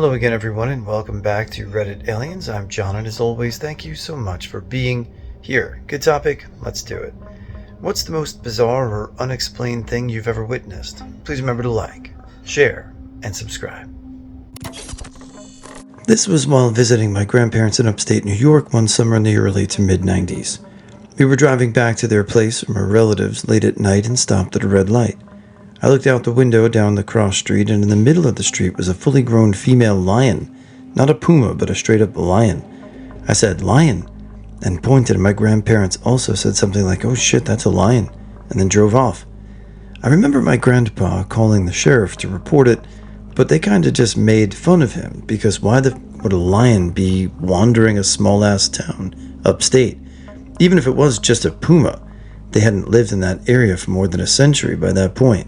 Hello again, everyone, and welcome back to Reddit Aliens. I'm John, and as always, thank you so much for being here. Good topic, let's do it. What's the most bizarre or unexplained thing you've ever witnessed? Please remember to like, share, and subscribe. This was while visiting my grandparents in upstate New York one summer in the early to mid-90s. We were driving back to their place from our relatives late at night and stopped at a red light. I looked out the window down the cross street, and in the middle of the street was a fully grown female lion. Not a puma, but a straight-up lion. I said, "Lion," and pointed, and my grandparents also said something like, "Oh shit, that's a lion," and then drove off. I remember my grandpa calling the sheriff to report it, but they kinda just made fun of him, because why would a lion be wandering a small-ass town upstate? Even if it was just a puma, they hadn't lived in that area for more than a century by that point.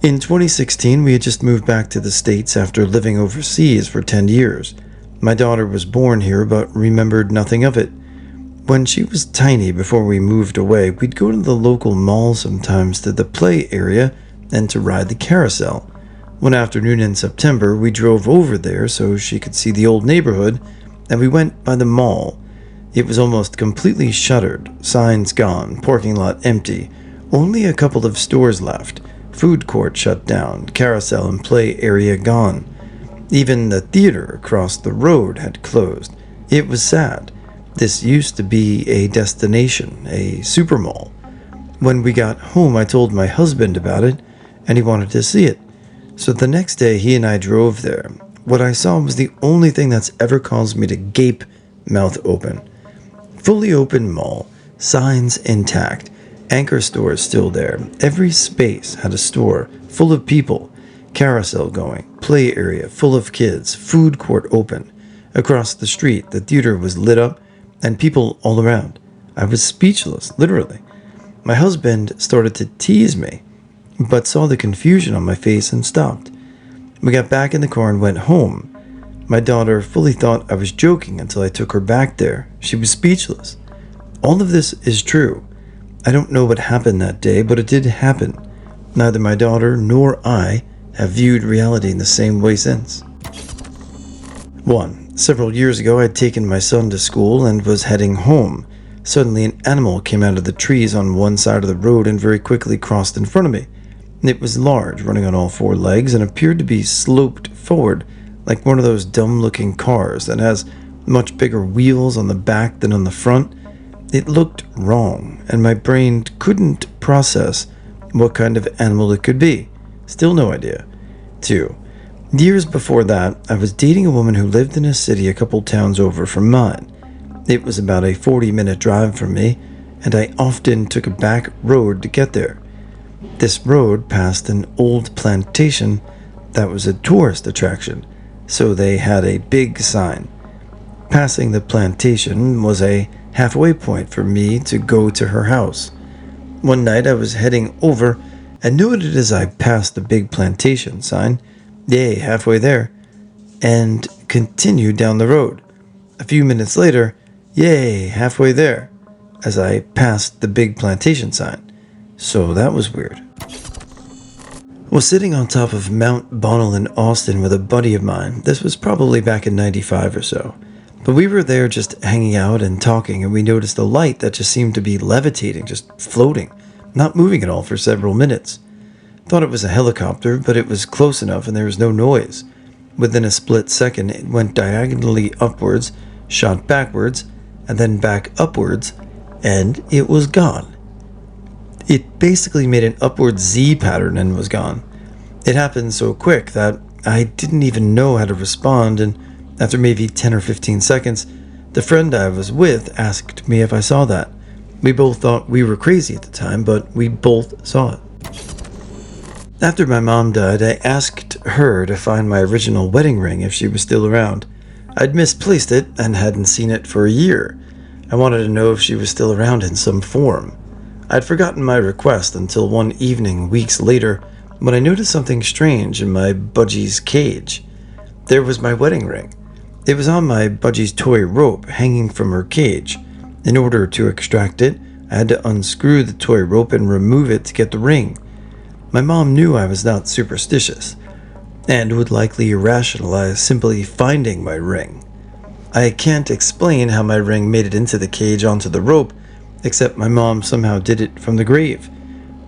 In 2016, we had just moved back to the States after living overseas for 10 years. My daughter was born here but remembered nothing of it. When she was tiny before we moved away, we'd go to the local mall sometimes to the play area and to ride the carousel. One afternoon in September, we drove over there so she could see the old neighborhood, and we went by the mall. It was almost completely shuttered, signs gone, parking lot empty, only a couple of stores left. Food court shut down, carousel and play area gone. Even the theater across the road had closed. It was sad. This used to be a destination, a super mall. When we got home, I told my husband about it, and he wanted to see it. So the next day, he and I drove there. What I saw was the only thing that's ever caused me to gape, mouth open. Fully open mall, signs intact. Anchor stores still there. Every space had a store, full of people. Carousel going, play area full of kids, food court open. Across the street, the theater was lit up, and people all around. I was speechless, literally. My husband started to tease me, but saw the confusion on my face and stopped. We got back in the car and went home. My daughter fully thought I was joking until I took her back there. She was speechless. All of this is true. I don't know what happened that day, but it did happen. Neither my daughter nor I have viewed reality in the same way since. 1. Several years ago, I'd taken my son to school and was heading home. Suddenly, an animal came out of the trees on one side of the road and very quickly crossed in front of me. It was large, running on all four legs, and appeared to be sloped forward, like one of those dumb-looking cars that has much bigger wheels on the back than on the front. It looked wrong, and my brain couldn't process what kind of animal it could be. Still no idea. 2. Years before that, I was dating a woman who lived in a city a couple towns over from mine. It was about a 40-minute drive from me, and I often took a back road to get there. This road passed an old plantation that was a tourist attraction, so they had a big sign. Passing the plantation was a halfway point for me to go to her house. One night I was heading over and noted as I passed the big plantation sign, "Yay, halfway there," and continued down the road. A few minutes later, "Yay, halfway there," as I passed the big plantation sign. So that was weird. I was sitting on top of Mount Bonnell in Austin with a buddy of mine. This was probably back in '95 or so. But we were there just hanging out and talking, and we noticed a light that just seemed to be levitating, just floating, not moving at all for several minutes. Thought it was a helicopter, but it was close enough and there was no noise. Within a split second, it went diagonally upwards, shot backwards, and then back upwards, and it was gone. It basically made an upward Z pattern and was gone. It happened so quick that I didn't even know how to respond, and after maybe 10 or 15 seconds, the friend I was with asked me if I saw that. We both thought we were crazy at the time, but we both saw it. After my mom died, I asked her to find my original wedding ring if she was still around. I'd misplaced it and hadn't seen it for a year. I wanted to know if she was still around in some form. I'd forgotten my request until one evening, weeks later, when I noticed something strange in my budgie's cage. There was my wedding ring. It was on my budgie's toy rope hanging from her cage. In order to extract it, I had to unscrew the toy rope and remove it to get the ring. My mom knew I was not superstitious. and would likely rationalize simply finding my ring. I can't explain how my ring made it into the cage onto the rope, except my mom somehow did it from the grave.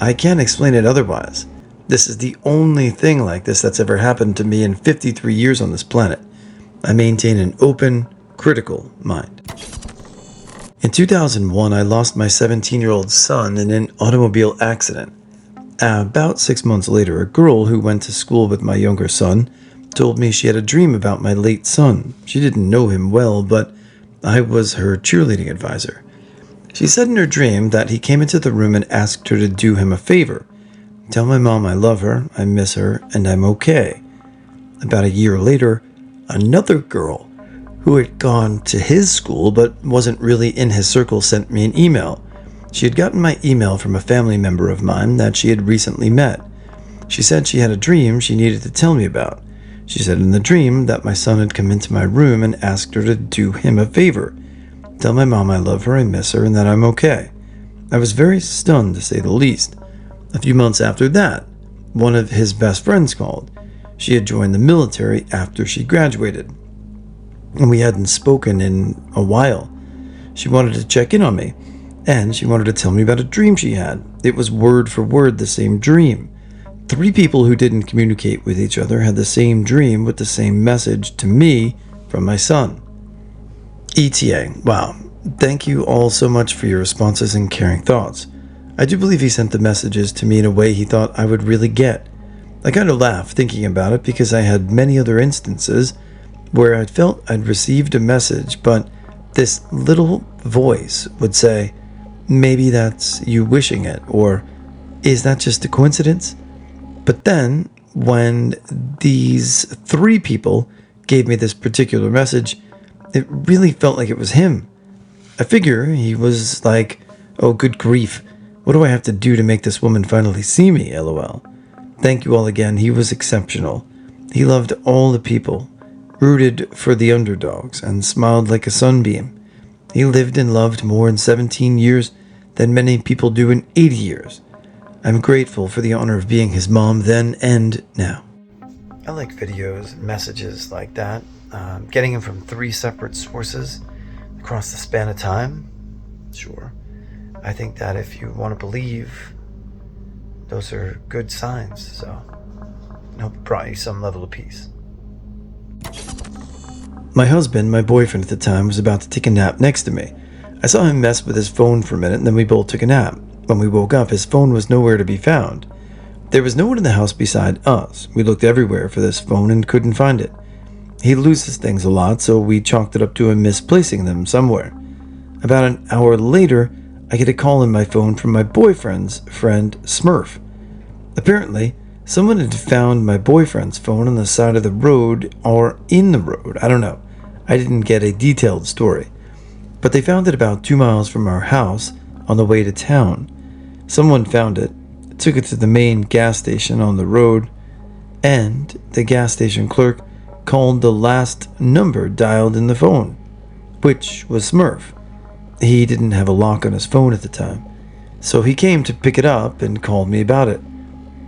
I can't explain it otherwise. This is the only thing like this that's ever happened to me in 53 years on this planet. I maintain an open, critical mind. In 2001, I lost my 17-year-old son in an automobile accident. About 6 months later, a girl who went to school with my younger son told me she had a dream about my late son. She didn't know him well, but I was her cheerleading advisor. She said in her dream that he came into the room and asked her to do him a favor. Tell my mom I love her, I miss her, and I'm okay. About a year later, another girl who had gone to his school but wasn't really in his circle sent me an email. She had gotten my email from a family member of mine that she had recently met. She said she had a dream she needed to tell me about. She said in the dream that my son had come into my room and asked her to do him a favor. Tell my mom I love her, I miss her, and that I'm okay. I was very stunned, to say the least. A few months after that, one of his best friends called. She had joined the military after she graduated, and we hadn't spoken in a while. She wanted to check in on me, and she wanted to tell me about a dream she had. It was word for word the same dream. 3 people who didn't communicate with each other had the same dream with the same message to me from my son. ETA. Wow. Thank you all so much for your responses and caring thoughts. I do believe he sent the messages to me in a way he thought I would really get. I kind of laugh thinking about it because I had many other instances where I'd felt I'd received a message, but this little voice would say, maybe that's you wishing it, or is that just a coincidence? But then, when these 3 people gave me this particular message, it really felt like it was him. I figure he was like, oh, good grief, what do I have to do to make this woman finally see me, lol. Thank you all again, he was exceptional. He loved all the people, rooted for the underdogs, and smiled like a sunbeam. He lived and loved more in 17 years than many people do in 80 years. I'm grateful for the honor of being his mom then and now. I like videos and messages like that, getting them from 3 separate sources across the span of time. Sure. I think that if you want to believe, those are good signs, so I hope it brought you some level of peace. My husband, my boyfriend at the time, was about to take a nap next to me. I saw him mess with his phone for a minute, and then we both took a nap. When we woke up, his phone was nowhere to be found. There was no one in the house beside us. We looked everywhere for this phone and couldn't find it. He loses things a lot, so we chalked it up to him misplacing them somewhere. About an hour later, I get a call on my phone from my boyfriend's friend, Smurf. Apparently, someone had found my boyfriend's phone on the side of the road or in the road. I don't know. I didn't get a detailed story. But they found it about 2 miles from our house on the way to town. Someone found it, took it to the main gas station on the road, and the gas station clerk called the last number dialed in the phone, which was Smurf. He didn't have a lock on his phone at the time, so he came to pick it up and called me about it,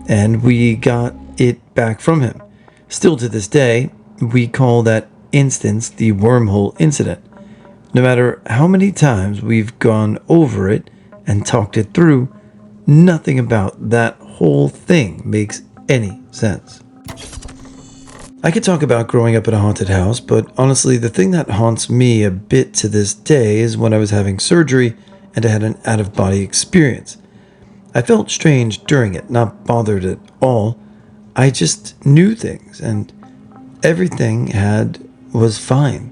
and we got it back from him. Still to this day, we call that instance the wormhole incident. No matter how many times we've gone over it and talked it through, nothing about that whole thing makes any sense. I could talk about growing up in a haunted house, but honestly, the thing that haunts me a bit to this day is when I was having surgery and I had an out-of-body experience. I felt strange during it, not bothered at all. I just knew things, and everything was fine.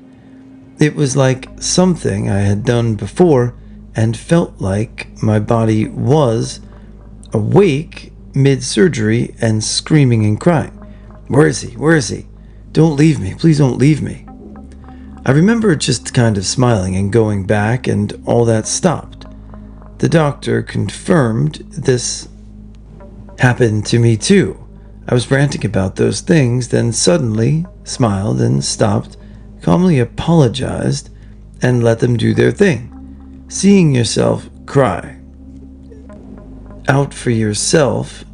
It was like something I had done before and felt like my body was awake mid-surgery and screaming and crying. Where is he? Where is he? Don't leave me. Please don't leave me. I remember just kind of smiling and going back, and all that stopped. The doctor confirmed this happened to me too. I was ranting about those things, then suddenly smiled and stopped, calmly apologized, and let them do their thing. Seeing yourself cry out for yourself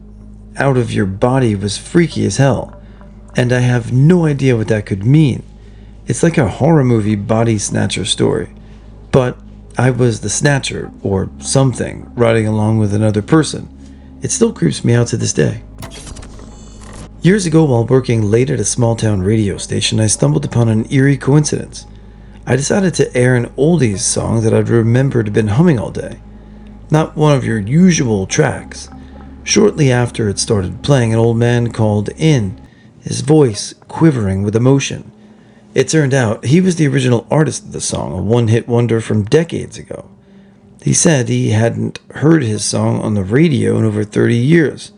out of your body was freaky as hell. and I have no idea what that could mean. It's like a horror movie body snatcher story. But I was the snatcher, or something, riding along with another person. It still creeps me out to this day. Years ago, while working late at a small-town radio station, I stumbled upon an eerie coincidence. I decided to air an oldies song that I'd remembered been humming all day. Not one of your usual tracks. Shortly after it started playing, an old man called in, his voice quivering with emotion. It turned out he was the original artist of the song, a one-hit wonder from decades ago. He said he hadn't heard his song on the radio in over 30 years,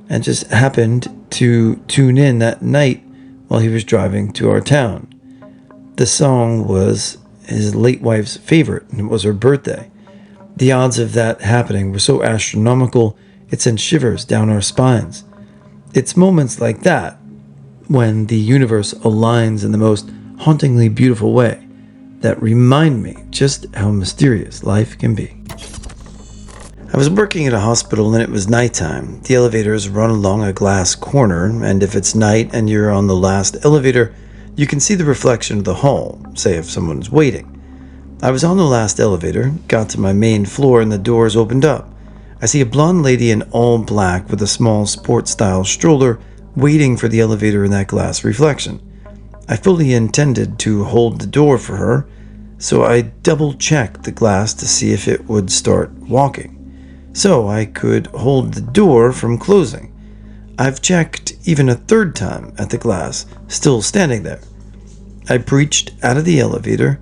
and just happened to tune in that night while he was driving to our town. The song was his late wife's favorite, and it was her birthday. The odds of that happening were so astronomical, it sent shivers down our spines. It's moments like that, when the universe aligns in the most hauntingly beautiful way, that remind me just how mysterious life can be. I was working at a hospital and it was nighttime. The elevators run along a glass corner, and if it's night and you're on the last elevator, you can see the reflection of the hall, say if someone's waiting. I was on the last elevator, got to my main floor, and the doors opened up. I see a blonde lady in all black with a small sports-style stroller waiting for the elevator in that glass reflection. I fully intended to hold the door for her, so I double-checked the glass to see if it would start walking, so I could hold the door from closing. I've checked even a third time at the glass, still standing there. I breached out of the elevator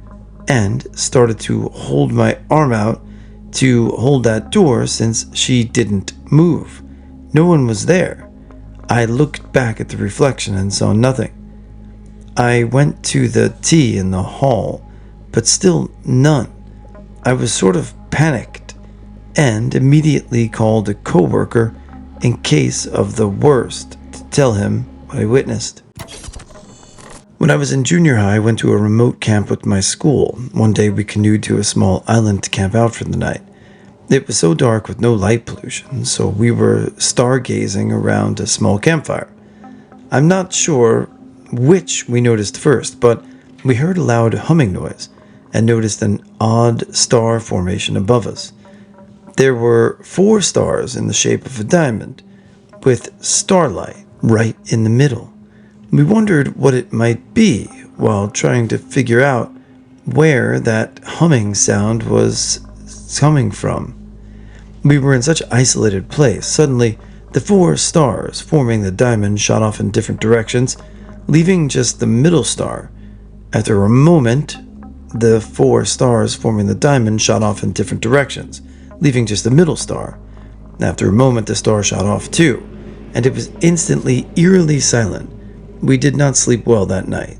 and started to hold my arm out to hold that door since she didn't move. No one was there. I looked back at the reflection and saw nothing. I went to the T in the hall, but still none. I was sort of panicked and immediately called a coworker in case of the worst to tell him what I witnessed. When I was in junior high, I went to a remote camp with my school. One day we canoed to a small island to camp out for the night. It was so dark with no light pollution, so we were stargazing around a small campfire. I'm not sure which we noticed first, but we heard a loud humming noise and noticed an odd star formation above us. There were 4 stars in the shape of a diamond, with starlight right in the middle. We wondered what it might be while trying to figure out where that humming sound was coming from. We were in such an isolated place. Suddenly, the 4 stars forming the diamond shot off in different directions, leaving just the middle star. After a moment, the 4 stars forming the diamond shot off in different directions, leaving just the middle star. After a moment, the star shot off too, and it was instantly eerily silent. We did not sleep well that night.